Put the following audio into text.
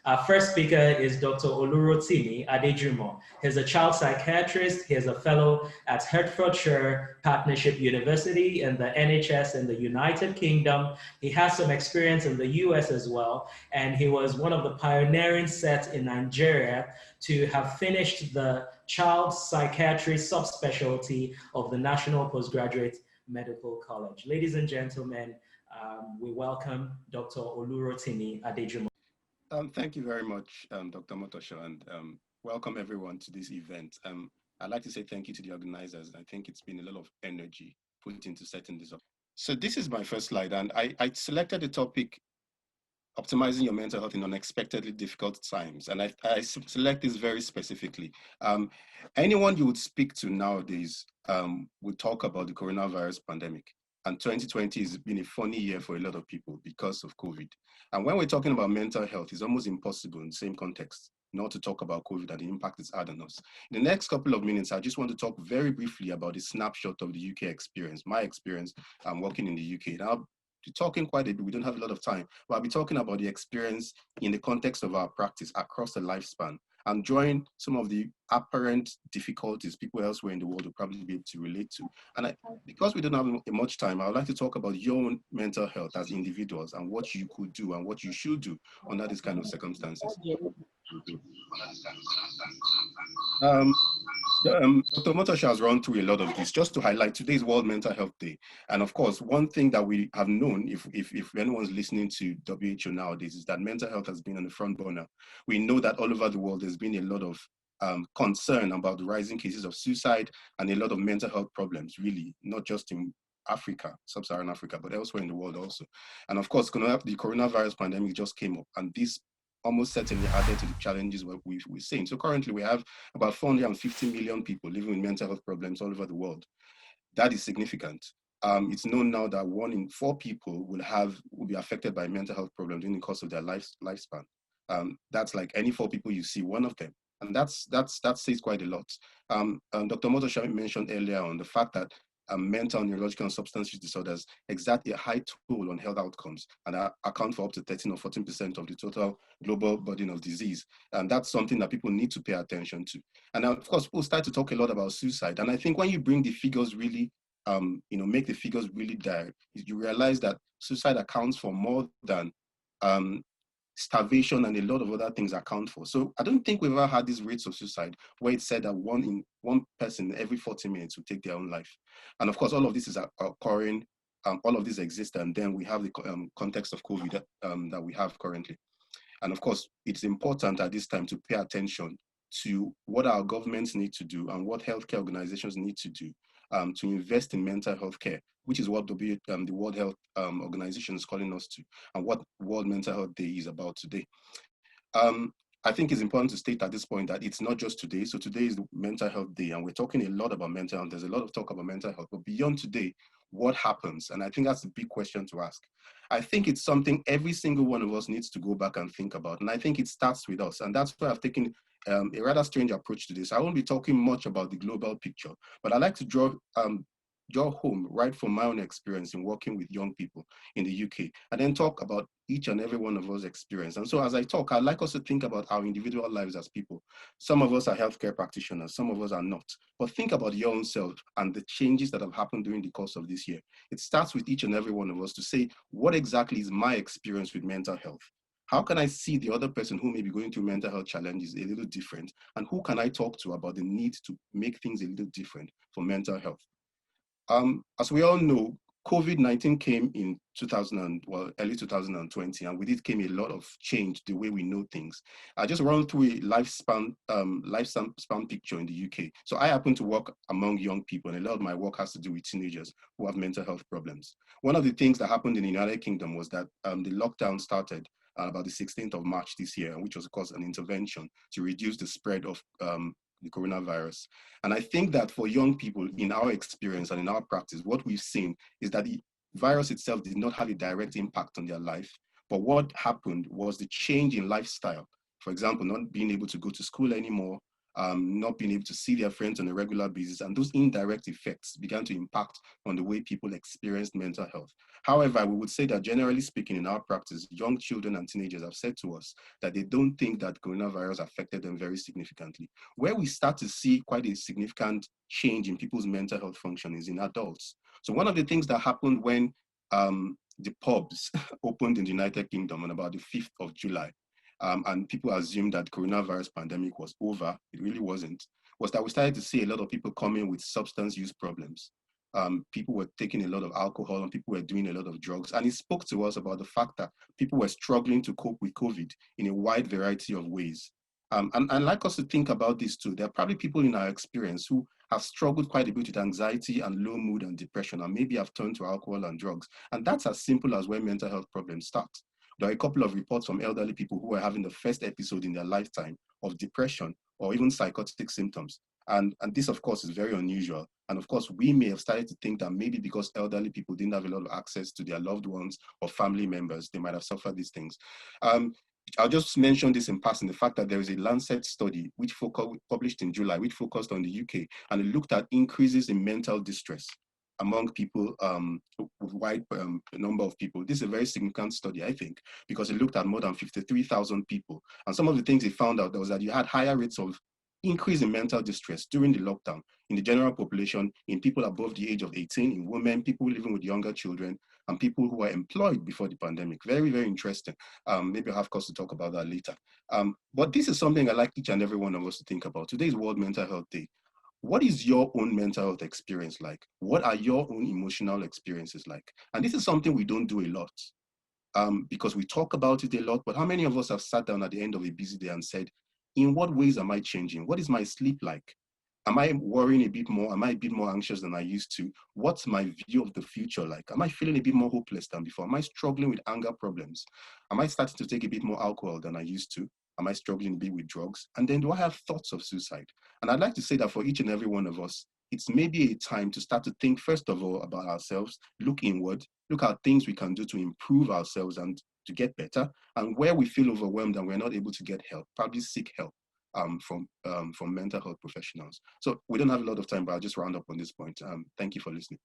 Our first speaker is Dr. Olurotimi Adejumo. He's a child psychiatrist. He is a fellow at Hertfordshire Partnership University in the NHS in the United Kingdom. He has some experience in the US as well, and he was one of the pioneering set in Nigeria to have finished the child psychiatry subspecialty of the National Postgraduate Medical College. Ladies and gentlemen, we welcome Dr. Olurotimi Adejumo. Thank you very much, Dr. Motosho, and welcome everyone to this event. I'd like to say thank you to the organizers. I think it's been a lot of energy put into setting this up. So this is my first slide, and I selected the topic, optimizing your mental health in unexpectedly difficult times. And I select this very specifically. Anyone you would speak to nowadays would talk about the coronavirus pandemic. And 2020 has been a funny year for a lot of people because of COVID. And when we're talking about mental health, it's almost impossible in the same context not to talk about COVID and the impact it's had on us. In the next couple of minutes, I just want to talk very briefly about the snapshot of the UK experience, my experience working in the UK. Now, talking quite a bit, we don't have a lot of time, but I'll be talking about the experience in the context of our practice across the lifespan and drawing some of the apparent difficulties people elsewhere in the world will probably be able to relate to. And because we don't have much time, I would like to talk about your own mental health as individuals and what you could do and what you should do under these kind of circumstances. Dr. Motosha has run through a lot of this. Just to highlight, today is World Mental Health Day. And of course, one thing that we have known, if anyone's listening to WHO nowadays, is that mental health has been on the front burner. We know that all over the world, there's been a lot of concern about the rising cases of suicide and a lot of mental health problems, really, not just in Africa, sub-Saharan Africa, but elsewhere in the world also. And of course, the coronavirus pandemic just came up, and this almost certainly added to the challenges we're seeing. So currently we have about 450 million people living with mental health problems all over the world. That is significant. It's known now that 1 in 4 people will be affected by mental health problems during the course of their lifespan. That's like any 4 people you see, 1 of them. And that says quite a lot. Dr. Motosha mentioned earlier on the fact that mental, neurological, and substance use disorders exact a high toll on health outcomes and account for up to 13 or 14% of the total global burden of disease. And that's something that people need to pay attention to. And of course, people start to talk a lot about suicide. And I think when you bring the figures really, make the figures really dire, you realize that suicide accounts for more than starvation and a lot of other things account for. So I don't think we've ever had these rates of suicide where it's said that one person every 40 minutes will take their own life. And of course, all of this is occurring, all of this exists, and then we have the context of COVID that we have currently. And of course, it's important at this time to pay attention to what our governments need to do and what healthcare organizations need to do to invest in mental health care, which is what the World Health Organization is calling us to, and what World Mental Health Day is about today. I think it's important to state at this point that it's not just today. So today is the Mental Health Day, and we're talking a lot about mental health. There's a lot of talk about mental health, but beyond today, what happens? And I think that's a big question to ask. I think it's something every single one of us needs to go back and think about. And I think it starts with us. And that's why I've taken a rather strange approach to this. I won't be talking much about the global picture, but I'd like to draw home right from my own experience in working with young people in the UK, and then talk about each and every one of us experience. And so as I talk, I'd like us to think about our individual lives as people. Some of us are healthcare practitioners, some of us are not. But think about your own self and the changes that have happened during the course of this year. It starts with each and every one of us to say, what exactly is my experience with mental health? How can I see the other person who may be going through mental health challenges a little different? And who can I talk to about the need to make things a little different for mental health? As we all know, COVID-19 came in early 2020, and with it came a lot of change the way we know things. I just run through a lifespan picture in the UK. So I happen to work among young people, and a lot of my work has to do with teenagers who have mental health problems. One of the things that happened in the United Kingdom was that the lockdown started about the 16th of March this year, which was, of course, an intervention to reduce the spread of the coronavirus. And I think that for young people, in our experience and in our practice, what we've seen is that the virus itself did not have a direct impact on their life. But what happened was the change in lifestyle. For example, not being able to go to school anymore, not being able to see their friends on a regular basis, and those indirect effects began to impact on the way people experienced mental health. However, we would say that generally speaking in our practice, young children and teenagers have said to us that they don't think that coronavirus affected them very significantly. Where we start to see quite a significant change in people's mental health function is in adults. So one of the things that happened when the pubs opened in the United Kingdom on about the 5th of July, and people assumed that coronavirus pandemic was over, it really wasn't, was that we started to see a lot of people coming with substance use problems. People were taking a lot of alcohol and people were doing a lot of drugs. And it spoke to us about the fact that people were struggling to cope with COVID in a wide variety of ways. And I'd like us to think about this too. There are probably people in our experience who have struggled quite a bit with anxiety and low mood and depression, and maybe have turned to alcohol and drugs. And that's as simple as where mental health problems start. There are a couple of reports from elderly people who are having the first episode in their lifetime of depression or even psychotic symptoms. And this, of course, is very unusual. And of course, we may have started to think that maybe because elderly people didn't have a lot of access to their loved ones or family members, they might have suffered these things. I'll just mention this in passing, the fact that there is a Lancet study which published in July, which focused on the UK, and it looked at increases in mental distress among people, with wide number of people. This is a very significant study, I think, because it looked at more than 53,000 people. And some of the things it found out was that you had higher rates of increase in mental distress during the lockdown in the general population, in people above the age of 18, in women, people living with younger children, and people who were employed before the pandemic. Very, very interesting. Maybe I'll have cause to talk about that later. But this is something I like each and every one of us to think about. Today is World Mental Health Day. What is your own mental health experience like? What are your own emotional experiences like? And this is something we don't do a lot, because we talk about it a lot, but how many of us have sat down at the end of a busy day and said, in what ways am I changing? What is my sleep like? Am I worrying a bit more? Am I a bit more anxious than I used to? What's my view of the future like? Am I feeling a bit more hopeless than before? Am I struggling with anger problems? Am I starting to take a bit more alcohol than I used to? Am I struggling a bit with drugs? And then do I have thoughts of suicide? And I'd like to say that for each and every one of us, it's maybe a time to start to think, first of all, about ourselves, look inward, look at things we can do to improve ourselves and to get better, and where we feel overwhelmed and we're not able to get help, probably seek help from mental health professionals. So we don't have a lot of time, but I'll just round up on this point. Thank you for listening.